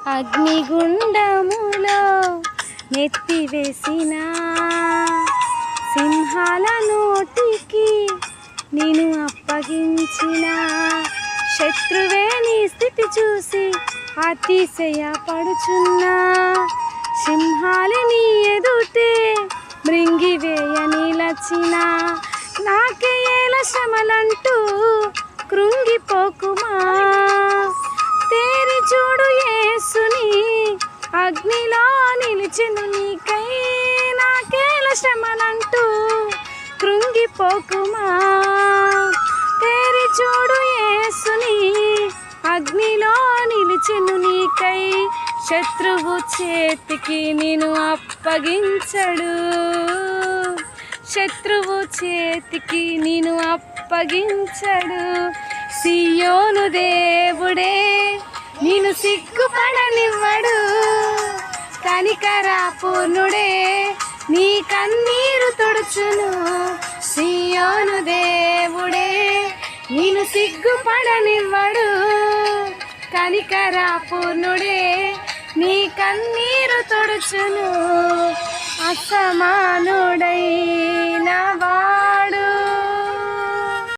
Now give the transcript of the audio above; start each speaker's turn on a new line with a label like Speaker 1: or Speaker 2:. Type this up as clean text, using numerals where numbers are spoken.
Speaker 1: అగ్నిగుండములో నెత్తివేసిన సింహాల నోటికి నేను అప్పగించిన శత్రువే నీ స్థితి చూసి అతిశయపడుచున్నా సింహాలు నీ ఎదుటే మృంగివేయ నిలచిన నాకేల శ్రమలంటూ కృంగిపోకుమా తేరి చూడు యేసుని అగ్నిలో నిలిచెను నీకై నాకేల శ్రమలంటూ కృంగిపోకుమా తేరి చూడు యేసుని అగ్నిలో నిలిచెను నీకై శత్రువు చేతికి నేను అప్పగించడు శత్రువు చేతికి నేను అప్పగించడు సియోను దేవుడే నేను సిగ్గుపడనివ్వడు కనికరా పూర్ణుడే నీ కన్నీరు తుడుచును సియోను దేవుడే నేను సిగ్గుపడనివ్వడు కనికరా పూర్ణుడే నీ కన్నీరు తుడుచును అసమానుడైన